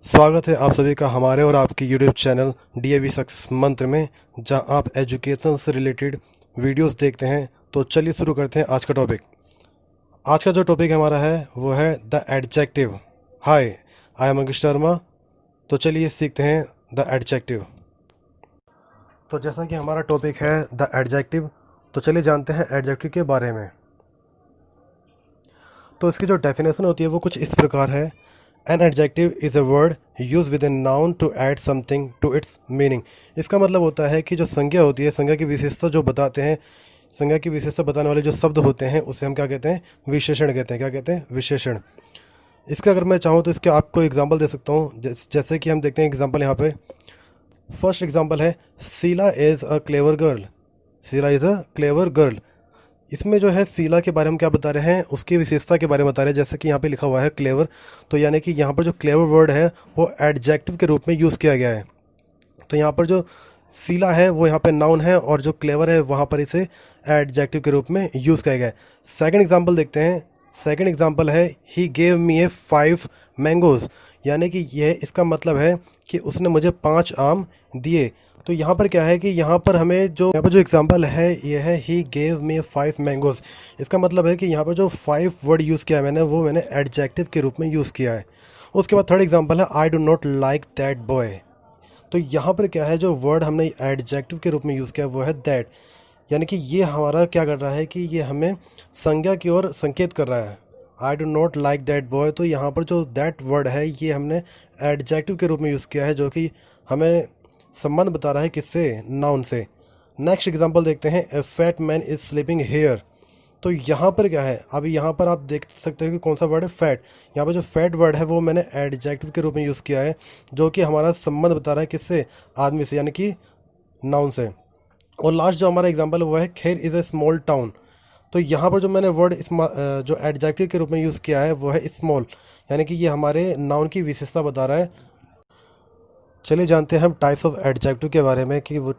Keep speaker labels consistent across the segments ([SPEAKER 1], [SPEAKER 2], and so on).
[SPEAKER 1] स्वागत है आप सभी का हमारे और आपके YouTube चैनल DAV सक्सेस मंत्र में, जहां आप एजुकेशन से रिलेटेड वीडियोस देखते हैं। तो चलिए शुरू करते हैं आज का टॉपिक। आज का जो टॉपिक हमारा है वो है the adjective. Hi, I am Ankit Sharma. तो चलिए सीखते हैं द एडजेक्टिव। तो जैसा कि हमारा टॉपिक है द एडजेक्टिव, तो चलिए जानते हैं एडजेक्टिव के बारे में। तो इसकी जो डेफिनेशन होती है वो कुछ इस प्रकार है। An adjective is a word used with a noun to add something to its meaning। इसका मतलब होता है कि जो संज्ञा होती है, संज्ञा की विशेषता जो बताते हैं, संज्ञा की विशेषता बताने वाले जो शब्द होते हैं उसे हम क्या कहते हैं? विशेषण कहते हैं। क्या कहते हैं? विशेषण। इसका अगर मैं चाहूँ तो इसके आपको एग्जांपल दे सकता हूँ। जैसे कि हम देखते हैं एग्जांपल यहाँ पे। फर्स्ट एग्जांपल है Sheela is a clever girl. Sheela is a clever girl. इसमें जो है शीला के बारे में क्या बता रहे हैं? उसकी विशेषता के बारे में बता रहे हैं। जैसे कि यहाँ पे लिखा हुआ है क्लेवर, तो यानी कि यहाँ पर जो क्लेवर वर्ड है वो एडजेक्टिव के रूप में यूज़ किया गया है। तो यहाँ पर जो शीला है वो यहाँ पे नाउन है और जो क्लेवर है वहाँ पर इसे एडजेक्टिव के रूप में यूज़ किया गया है। सेकेंड एग्जाम्पल देखते हैं। सेकेंड एग्जाम्पल है he gave me A 5 mangoes. यानी कि यह इसका मतलब है कि उसने मुझे 5 आम दिए। तो यहाँ पर क्या है कि यहाँ पर हमें जो यहाँ पर जो एग्जांपल है ये है ही गेव मी 5 मैंगोज़। इसका मतलब है कि यहाँ पर जो 5 वर्ड यूज़ किया है मैंने, वो मैंने एडजेक्टिव के रूप में यूज़ किया है। उसके बाद थर्ड एग्जांपल है I do not like that boy. तो यहाँ पर क्या है, जो वर्ड हमने एडजेक्टिव के रूप में यूज़ किया वो है दैट। यानी कि ये हमारा क्या कर रहा है कि ये हमें संज्ञा की ओर संकेत कर रहा है। I do not like that boy, तो यहाँ पर जो दैट वर्ड है ये हमने एडजेक्टिव के रूप में यूज़ किया है, जो कि हमें संबंध बता रहा है किससे? नाउन से। नेक्स्ट एग्जांपल देखते हैं a fat man is sleeping here. तो यहाँ पर क्या है, अभी यहाँ पर आप देख सकते हो कि कौन सा वर्ड है? फैट। यहाँ पर जो फैट वर्ड है वो मैंने एडजेक्टिव के रूप में यूज़ किया है, जो कि हमारा संबंध बता रहा है किससे? आदमी से, यानी कि नाउन से। और लास्ट जो हमारा एग्जाम्पल है वो है Kher is a small town. तो यहाँ पर जो मैंने वर्ड जो एडजेक्टिव के रूप में यूज़ किया है वो है स्मॉल, यानी कि ये हमारे नाउन की विशेषता बता रहा है। चलिए जानते हैं हम टाइप्स ऑफ एडजेक्टिव के बारे में कि वो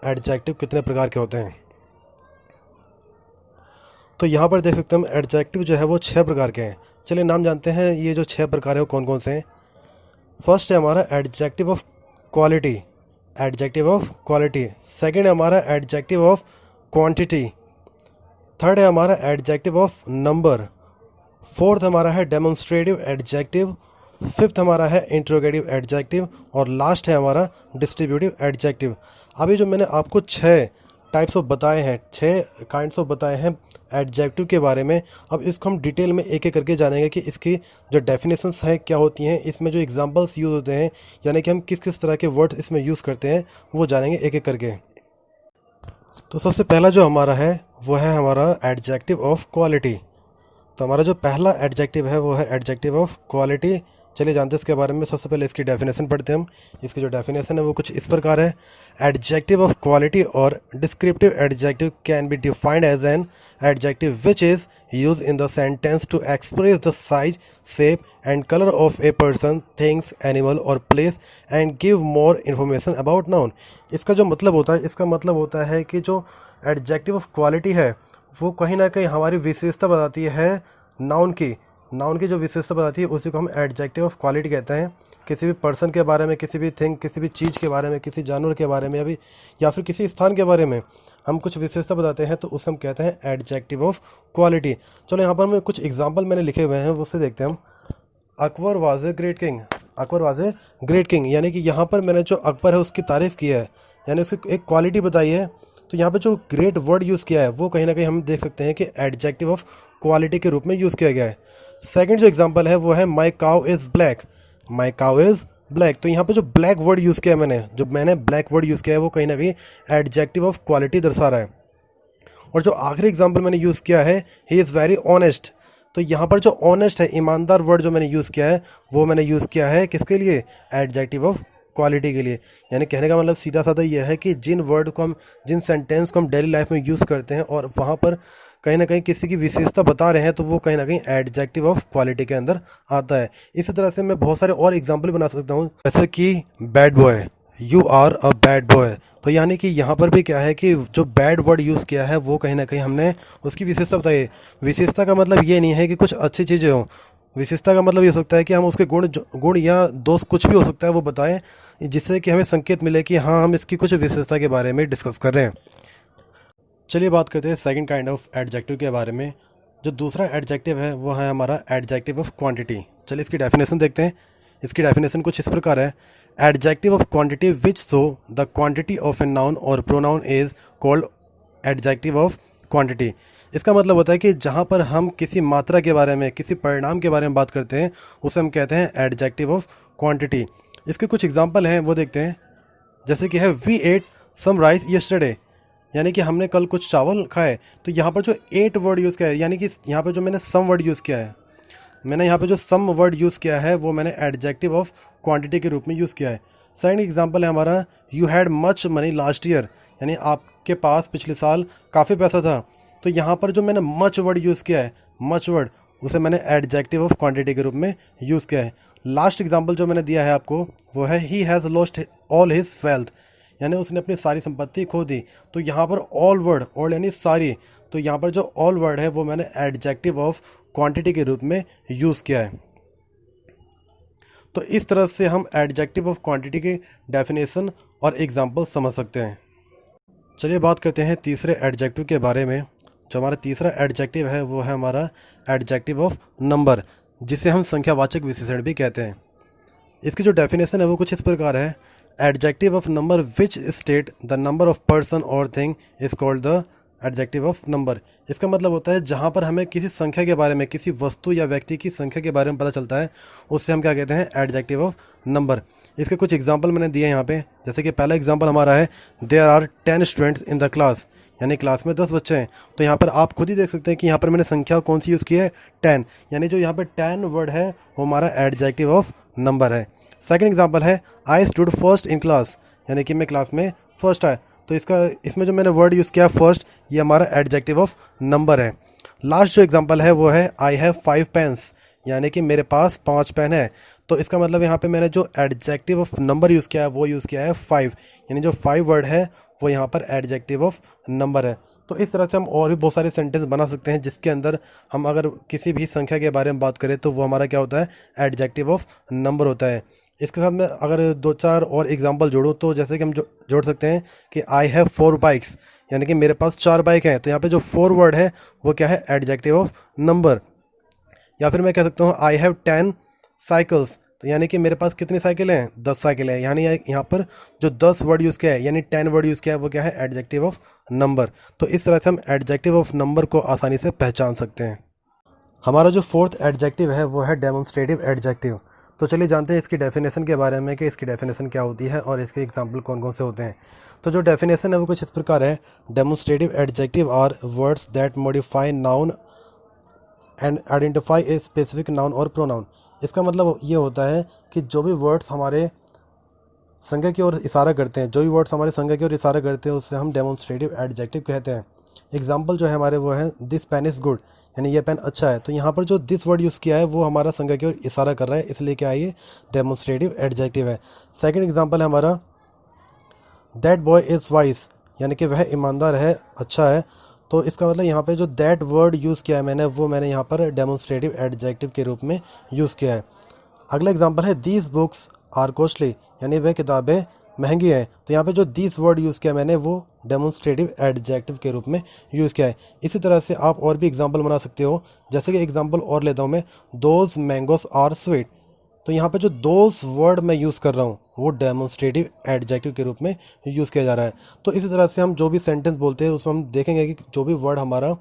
[SPEAKER 1] एडजेक्टिव कितने प्रकार के होते हैं। तो यहाँ पर देख सकते हैं हम एडजेक्टिव जो है वो 6 प्रकार के हैं। चलिए नाम जानते हैं, ये जो 6 प्रकार है वो कौन कौन से हैं। फर्स्ट है हमारा adjective of quality. Adjective of quality. Second है हमारा एडजेक्टिव ऑफ क्वांटिटी। थर्ड है हमारा एडजेक्टिव ऑफ नंबर। फोर्थ हमारा है डेमोन्स्ट्रेटिव एडजेक्टिव। फिफ्थ हमारा है इंट्रोगेटिव एडजेक्टिव। और लास्ट है हमारा डिस्ट्रीब्यूटिव एडजेक्टिव। अभी जो मैंने आपको 6 टाइप्स ऑफ बताए हैं, 6 काइंड्स ऑफ बताए हैं एडजेक्टिव के बारे में, अब इसको हम डिटेल में एक एक करके जानेंगे कि इसकी जो डेफिनेशंस हैं क्या होती हैं, इसमें जो एग्जांपल्स यूज़ होते हैं, यानी कि हम किस किस तरह के वर्ड्स इसमें यूज़ करते हैं, वो जानेंगे एक एक करके। तो सबसे पहला जो हमारा है वो है हमारा एडजेक्टिव ऑफ क्वालिटी। तो हमारा जो पहला एडजेक्टिव है वो है एडजेक्टिव ऑफ क्वालिटी। चलिए जानते हैं इसके बारे में। सबसे पहले इसकी डेफिनेशन पढ़ते हैं हम। इसकी जो डेफिनेशन है वो कुछ इस प्रकार है। एडजेक्टिव ऑफ क्वालिटी और descriptive adjective can be defined as an adjective which is use in the sentence to express the size, shape and colour of a person, things, animal और place and give more information about noun. इसका जो मतलब होता है, इसका मतलब होता है कि जो एडजेक्टिव ऑफ क्वालिटी है वो कहीं ना कहीं हमारी विशेषता बताती है नाउन की। नाउन की जो विशेषता बताती है उसी को हम एडजेक्टिव ऑफ क्वालिटी कहते हैं। किसी भी पर्सन के बारे में, किसी भी थिंग, किसी भी चीज़ के बारे में, किसी जानवर के बारे में, या फिर किसी स्थान के बारे में हम कुछ विशेषता बताते हैं तो उसे हम कहते हैं एडजेक्टिव ऑफ क्वालिटी। चलो यहाँ पर मैं कुछ एग्जाम्पल मैंने लिखे हुए हैं, उससे देखते हैं हम। Akbar was a great king. Akbar was a great king, यानी कि यहाँ पर मैंने जो अकबर है उसकी तारीफ़ की है, यानी उसकी एक क्वालिटी बताई है। तो यहाँ पे जो ग्रेट वर्ड यूज़ किया है वो कहीं ना कहीं हम देख सकते हैं कि एडजेक्टिव ऑफ क्वालिटी के रूप में यूज़ किया गया है। सेकंड जो एग्जांपल है वो है my cow is black. My cow is black. तो यहाँ पे जो ब्लैक वर्ड यूज़ किया है मैंने ब्लैक वर्ड यूज़ किया है वो कहीं ना कहीं एडजेक्टिव ऑफ क्वालिटी दर्शा रहा है। और जो आखिरी एग्जाम्पल मैंने यूज़ किया है ही इज़ वेरी ऑनेस्ट। तो यहाँ पर जो ऑनेस्ट है, ईमानदार वर्ड जो मैंने यूज़ किया है वो मैंने यूज़ किया है किसके लिए? एडजेक्टिव ऑफ क्वालिटी के लिए। यानी कहने का मतलब सीधा साधा यह है कि जिन वर्ड को हम, जिन सेंटेंस को हम डेली लाइफ में यूज़ करते हैं और वहाँ पर कहीं ना कहीं किसी की विशेषता बता रहे हैं तो वो कहीं ना कहीं एडजेक्टिव ऑफ क्वालिटी के अंदर आता है। इसी तरह से मैं बहुत सारे और एग्जाम्पल बना सकता हूँ, जैसे कि bad boy, you are a bad boy. तो यानी कि यहाँ पर भी क्या है कि जो बैड वर्ड यूज़ किया है वो कहीं ना कहीं हमने उसकी विशेषता बताई है। विशेषता का मतलब ये नहीं है कि कुछ अच्छी चीज़ें हों, विशेषता का मतलब ये हो सकता है कि हम उसके गुण या दोष कुछ भी हो सकता है वो बताएं, जिससे कि हमें संकेत मिले कि हाँ हम इसकी कुछ विशेषता के बारे में डिस्कस कर रहे हैं। चलिए बात करते हैं सेकंड काइंड ऑफ एडजेक्टिव के बारे में। जो दूसरा एडजेक्टिव है वो है हमारा एडजेक्टिव ऑफ क्वांटिटी। चलिए इसकी डेफिनेशन देखते हैं। इसकी डेफिनेशन कुछ इस प्रकार है, adjective of quantity which show the quantity of a noun और pronoun is called adjective of quantity. इसका मतलब होता है कि जहाँ पर हम किसी मात्रा के बारे में, किसी परिणाम के बारे में बात करते हैं उसे हम कहते हैं एडजेक्टिव ऑफ क्वांटिटी। इसके कुछ एग्जाम्पल हैं वो देखते हैं। जैसे कि है we ate some rice yesterday, यानी कि हमने कल कुछ चावल खाए। तो यहाँ पर जो एट वर्ड यूज़ किया है, यानी कि यहाँ पर जो मैंने सम वर्ड यूज़ किया है, मैंने यहाँ पे जो सम वर्ड यूज़ किया है वो मैंने एडजेक्टिव ऑफ क्वांटिटी के रूप में यूज़ किया है। सेकंड एग्जांपल है हमारा, you had much money last year, यानी आपके पास पिछले साल काफ़ी पैसा था। तो यहाँ पर जो मैंने मच वर्ड यूज़ किया है, मच वर्ड, उसे मैंने एडजेक्टिव ऑफ क्वांटिटी के रूप में यूज़ किया है। लास्ट एग्जाम्पल जो मैंने दिया है आपको वो है, he has lost all his wealth, यानी उसने अपनी सारी संपत्ति खो दी। तो यहाँ पर ऑल वर्ड, ऑल यानी सारी, तो यहाँ पर जो ऑल वर्ड है वो मैंने एडजेक्टिव ऑफ क्वांटिटी के रूप में यूज़ किया है। तो इस तरह से हम एडजेक्टिव ऑफ क्वांटिटी की डेफिनेशन और एग्जांपल समझ सकते हैं। चलिए बात करते हैं तीसरे एडजेक्टिव के बारे में। जो हमारा तीसरा एडजेक्टिव है वो है हमारा एडजेक्टिव ऑफ नंबर, जिसे हम संख्यावाचक विशेषण भी कहते हैं। इसकी जो डेफिनेशन है वो कुछ इस प्रकार है, adjective of number which state the number of person और thing is called the adjective of number. इसका मतलब होता है जहाँ पर हमें किसी संख्या के बारे में, किसी वस्तु या व्यक्ति की संख्या के बारे में पता चलता है, उससे हम क्या कहते हैं, एडजेक्टिव ऑफ नंबर। इसके कुछ एग्जांपल मैंने दिए हैं यहाँ पे। जैसे कि पहला एग्जांपल हमारा है, there are 10 students in the class, यानी क्लास में 10 बच्चे हैं। तो यहाँ पर आप खुद ही देख सकते हैं कि यहाँ पर मैंने संख्या कौन सी यूज़ की है, 10, यानी जो यहाँ पर 10 वर्ड है वो हमारा एडजेक्टिव ऑफ नंबर है। सेकंड एग्जांपल है, I stood first in class, यानी कि मैं क्लास में फर्स्ट आया। तो इसमें जो मैंने वर्ड यूज़ किया फर्स्ट, ये हमारा एडजेक्टिव ऑफ नंबर है। लास्ट जो एग्जांपल है वो है, आई हैव 5 पेन्स, यानी कि मेरे पास 5 पेन है। तो इसका मतलब यहाँ पे मैंने जो एडजेक्टिव ऑफ नंबर यूज़ किया है वो यूज़ किया है 5, यानी जो 5 वर्ड है वो यहाँ पर एडजेक्टिव ऑफ नंबर है। तो इस तरह से हम और भी बहुत सारे सेंटेंस बना सकते हैं जिसके अंदर हम अगर किसी भी संख्या के बारे में बात करें तो वो हमारा क्या होता है, एडजेक्टिव ऑफ नंबर होता है। इसके साथ में अगर 2-4 और एग्जांपल जोड़ूं तो जैसे कि हम जोड़ सकते हैं कि आई हैव 4 बाइक्स, यानी कि मेरे पास 4 बाइक हैं। तो यहाँ पे जो 4 वर्ड है वो क्या है, एडजेक्टिव ऑफ नंबर। या फिर मैं कह सकता हूँ आई हैव 10 साइकिल्स, तो यानी कि मेरे पास कितनी साइकिल हैं, 10 साइकिल है। यानी यहाँ पर जो 10 वर्ड यूज़ किया है, यानी 10 वर्ड यूज़ किया है, वो क्या है, एडजेक्टिव ऑफ नंबर। तो इस तरह से हम एडजेक्टिव ऑफ नंबर को आसानी से पहचान सकते हैं। हमारा जो फोर्थ एडजेक्टिव है वो है डेमोन्स्ट्रेटिव एडजेक्टिव। तो चलिए जानते हैं इसकी डेफिनेशन के बारे में कि इसकी डेफिनेशन क्या होती है और इसके एग्जाम्पल कौन कौन से होते हैं। तो जो डेफिनेशन है वो कुछ इस प्रकार है, demonstrative adjective are words that modify noun and identify a specific noun और प्रोनाउन। इसका मतलब ये होता है कि जो भी वर्ड्स हमारे संज्ञा की ओर इशारा करते हैं, जो भी वर्ड्स हमारे संज्ञा की ओर इशारा करते हैं उससे हम डेमोन्स्ट्रेटिव एडजेक्टिव कहते हैं। एग्जाम्पल जो है हमारे वो है, दिस पेन इज़ गुड, यानी ये पेन अच्छा है। तो यहाँ पर जो दिस वर्ड यूज़ किया है वो हमारा संज्ञा की ओर इशारा कर रहा है, इसलिए क्या है, ये डेमोन्स्ट्रेटिव एडजेक्टिव है। सेकंड एग्जांपल है हमारा, दैट बॉय इज़ वाइज, यानी कि वह ईमानदार है, अच्छा है। तो इसका मतलब यहाँ पे जो दैट वर्ड यूज़ किया है मैंने यहाँ पर डेमोन्स्ट्रेटिव एडजेक्टिव के रूप में यूज़ किया है। अगला एग्जांपल है, दीज बुक्स आर कॉस्टली, यानी वह किताबें महंगी हैं। तो यहाँ पे जो दिस वर्ड यूज़ किया मैंने वो डेमोन्स्ट्रेटिव एडजेक्टिव के रूप में यूज़ किया है। इसी तरह से आप और भी एग्जांपल बना सकते हो। जैसे कि एग्जांपल और लेता हूँ मैं, दोज मैंगोस आर स्वीट। तो यहाँ पे जो दोज वर्ड मैं यूज़ कर रहा हूँ वो डेमोन्स्ट्रेटिव एडजेक्टिव के रूप में यूज़ किया जा रहा है। तो इसी तरह से हम जो भी सेंटेंस बोलते हैं उसमें हम देखेंगे कि जो भी वर्ड हमारा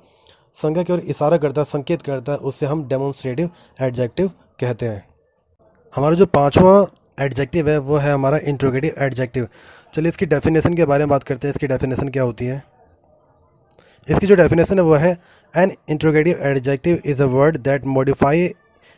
[SPEAKER 1] संज्ञा की ओर इशारा करता है, संकेत करता है, उससे हम डेमोन्स्ट्रेटिव एडजेक्टिव कहते हैं। हमारा जो पांचवा एडजेक्टिव है वो है हमारा इंट्रोगेटिव एडजेक्टिव। चलिए इसकी डेफिनेशन के बारे में बात करते हैं। इसकी डेफिनेशन क्या होती है। इसकी जो डेफिनेशन है वो है, an interrogative adjective is a word that modify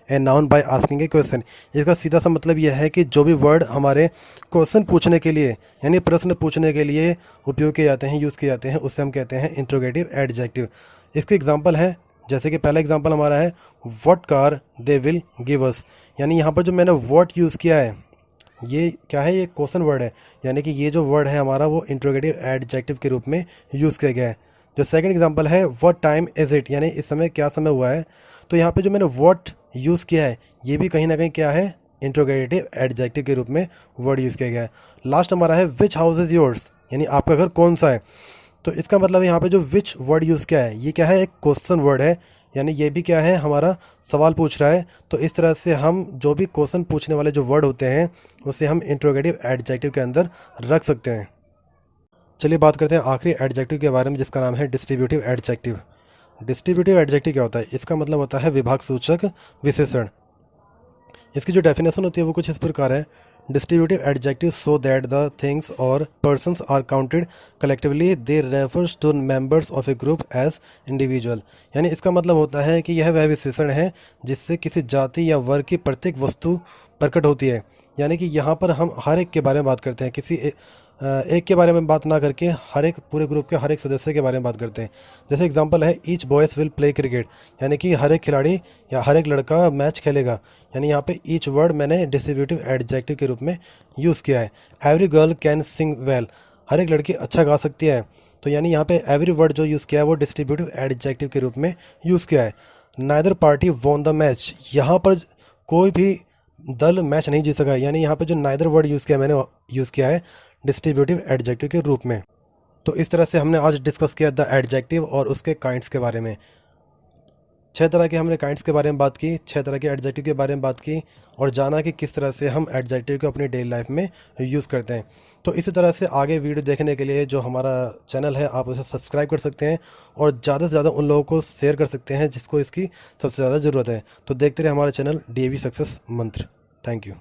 [SPEAKER 1] a noun by asking a question. इसका सीधा सा मतलब यह है कि जो भी वर्ड हमारे क्वेश्चन पूछने के लिए, यानी प्रश्न पूछने के लिए उपयोग किए जाते हैं, यूज़ किए जाते हैं, उससे हम कहते हैं इंट्रोगेटिव एडजेक्टिव। इसके एग्जाम्पल है, जैसे कि पहला एग्जाम्पल हमारा है, what car they will give us, यानी यहाँ पर जो मैंने व्हाट यूज़ किया है ये क्या है, ये क्वेश्चन वर्ड है, यानी कि ये जो वर्ड है हमारा वो इंट्रोगेटिव एडजेक्टिव के रूप में यूज़ किया गया है। जो सेकंड एग्जांपल है, व्हाट टाइम इज़ इट, यानी इस समय क्या समय हुआ है। तो यहाँ पे जो मैंने व्हाट यूज़ किया है, ये भी कहीं ना कहीं क्या है, इंट्रोगेटिव एडजेक्टिव के रूप में वर्ड यूज़ किया गया है। लास्ट हमारा है विच हाउस इज़ योर्स, यानी आपका घर कौन सा है। तो इसका मतलब यहाँ पे जो विच वर्ड यूज़ किया है ये क्या है, एक क्वेश्चन वर्ड है, यानी ये भी क्या है, हमारा सवाल पूछ रहा है। तो इस तरह से हम जो भी क्वेश्चन पूछने वाले जो वर्ड होते हैं उसे हम इंट्रोगेटिव एडजेक्टिव के अंदर रख सकते हैं। चलिए बात करते हैं आखिरी एडजेक्टिव के बारे में, जिसका नाम है डिस्ट्रीब्यूटिव एडजेक्टिव। डिस्ट्रीब्यूटिव एडजेक्टिव क्या होता है, इसका मतलब होता है विभाग सूचक विशेषण। इसकी जो डेफिनेशन होती है वो कुछ इस प्रकार है, distributive adjective so that the things और persons are counted collectively they refers to members of a group as individual. यानी इसका मतलब होता है कि यह वह विशेषण है जिससे किसी जाति या वर्ग की प्रत्येक वस्तु प्रकट होती है। यानी कि यहाँ पर हम हर एक के बारे में बात करते हैं, किसी एक के बारे में बात ना करके हर एक पूरे ग्रुप के हर एक सदस्य के बारे में बात करते हैं। जैसे एग्जांपल है each boys will play cricket, यानी कि हर एक खिलाड़ी या हर एक लड़का मैच खेलेगा। यानी यहाँ पे ईच वर्ड मैंने डिस्ट्रीब्यूटिव एडजेक्टिव के रूप में यूज़ किया है। Every girl can sing well, हर एक लड़की अच्छा गा सकती है। तो यानी यहाँ पे एवरी वर्ड जो यूज़ किया है वो डिस्ट्रीब्यूटिव एडजेक्टिव के रूप में यूज़ किया है। Neither party won the match, यहाँ पर कोई भी दल मैच नहीं जीत सका, यानी यहाँ पे जो नाइदर वर्ड यूज़ किया मैंने यूज़ किया है डिस्ट्रीब्यूटिव एडजेक्टिव के रूप में। तो इस तरह से हमने आज डिस्कस किया द एडजेक्टिव और उसके काइंड्स के बारे में। 6 तरह के हमने काइंड्स के बारे में बात की, 6 तरह के एडजेक्टिव के बारे में बात की और जाना कि किस तरह से हम एडजेक्टिव को अपनी डेली लाइफ में यूज़ करते हैं। तो इसी तरह से आगे वीडियो देखने के लिए जो हमारा चैनल है आप उसे सब्सक्राइब कर सकते हैं और ज़्यादा से ज़्यादा उन लोगों को शेयर कर सकते हैं जिसको इसकी सबसे ज़्यादा ज़रूरत है। तो देखते रहे हमारा चैनल DAV सक्सेस मंत्र। Thank you.